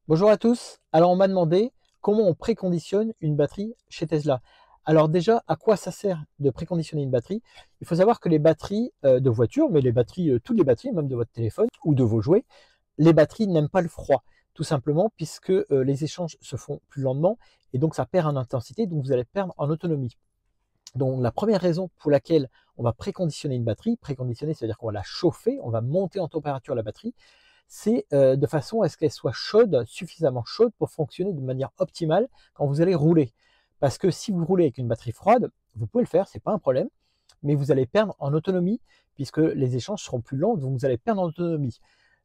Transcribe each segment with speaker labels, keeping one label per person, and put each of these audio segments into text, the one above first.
Speaker 1: Bonjour à tous. Alors on m'a demandé comment on préconditionne une batterie chez Tesla. Alors déjà, à quoi ça sert de préconditionner une batterie? Il faut savoir que les batteries de voiture, mais les batteries, toutes les batteries, même de votre téléphone ou de vos jouets, les batteries n'aiment pas le froid, tout simplement puisque les échanges se font plus lentement et donc ça perd en intensité, donc vous allez perdre en autonomie. Donc la première raison pour laquelle on va préconditionner une batterie, préconditionner, c'est-à-dire qu'on va la chauffer, on va monter en température la batterie, c'est de façon à ce qu'elle soit chaude, suffisamment chaude pour fonctionner de manière optimale quand vous allez rouler. Parce que si vous roulez avec une batterie froide, vous pouvez le faire, c'est pas un problème, mais vous allez perdre en autonomie puisque les échanges seront plus lents, donc vous allez perdre en autonomie.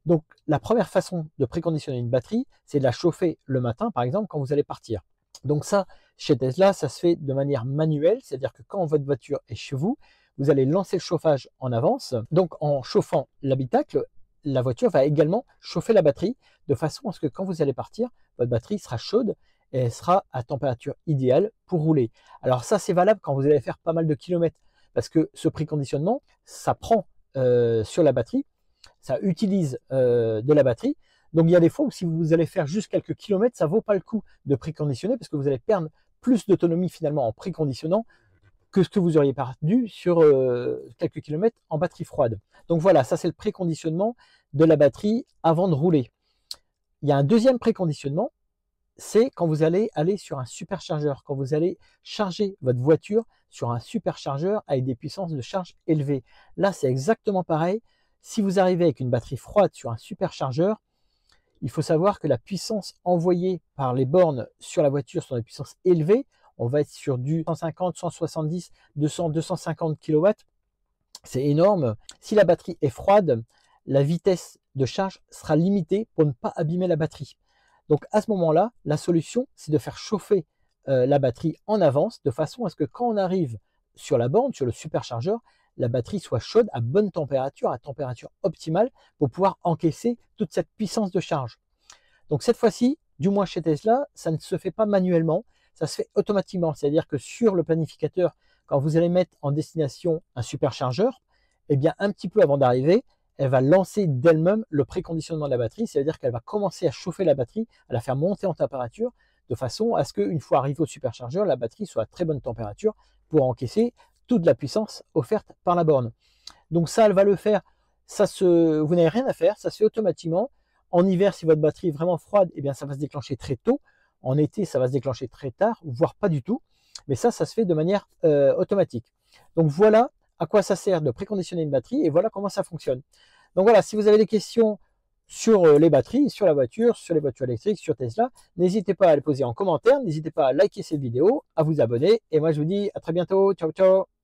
Speaker 1: Donc la première façon de préconditionner une batterie, c'est de la chauffer le matin, par exemple, quand vous allez partir. Donc ça, chez Tesla, ça se fait de manière manuelle, c'est-à-dire que quand votre voiture est chez vous, vous allez lancer le chauffage en avance. Donc en chauffant l'habitacle, la voiture va également chauffer la batterie de façon à ce que quand vous allez partir, votre batterie sera chaude et elle sera à température idéale pour rouler. Alors ça, c'est valable quand vous allez faire pas mal de kilomètres parce que ce préconditionnement, ça prend sur la batterie, ça utilise de la batterie. Donc il y a des fois où si vous allez faire juste quelques kilomètres, ça vaut pas le coup de préconditionner parce que vous allez perdre plus d'autonomie finalement en préconditionnant que ce que vous auriez perdu sur quelques kilomètres en batterie froide. Donc voilà, ça c'est le préconditionnement de la batterie avant de rouler. Il y a un deuxième préconditionnement, c'est quand vous allez aller sur un superchargeur, quand vous allez charger votre voiture sur un superchargeur avec des puissances de charge élevées. Là, c'est exactement pareil. Si vous arrivez avec une batterie froide sur un superchargeur, il faut savoir que la puissance envoyée par les bornes sur la voiture sont des puissances élevées. On va être sur du 150, 170, 200, 250 kW. C'est énorme. Si la batterie est froide, la vitesse de charge sera limitée pour ne pas abîmer la batterie. Donc à ce moment-là, la solution, c'est de faire chauffer la batterie en avance de façon à ce que quand on arrive sur la borne, sur le superchargeur, la batterie soit chaude à bonne température, à température optimale pour pouvoir encaisser toute cette puissance de charge. Donc cette fois-ci, du moins chez Tesla, ça ne se fait pas manuellement, ça se fait automatiquement. C'est-à-dire que sur le planificateur, quand vous allez mettre en destination un superchargeur, eh bien un petit peu avant d'arriver, elle va lancer d'elle-même le préconditionnement de la batterie, c'est-à-dire qu'elle va commencer à chauffer la batterie, à la faire monter en température, de façon à ce qu'une fois arrivé au superchargeur, la batterie soit à très bonne température pour encaisser toute la puissance offerte par la borne. Donc ça, elle va le faire. Vous n'avez rien à faire, ça se fait automatiquement. En hiver, si votre batterie est vraiment froide, eh bien ça va se déclencher très tôt. En été, ça va se déclencher très tard, voire pas du tout. Mais ça se fait de manière automatique. Donc voilà à quoi ça sert de préconditionner une batterie et voilà comment ça fonctionne. Donc voilà, si vous avez des questions sur les batteries, sur la voiture, sur les voitures électriques, sur Tesla, n'hésitez pas à les poser en commentaire, n'hésitez pas à liker cette vidéo, à vous abonner. Et moi, je vous dis à très bientôt. Ciao, ciao.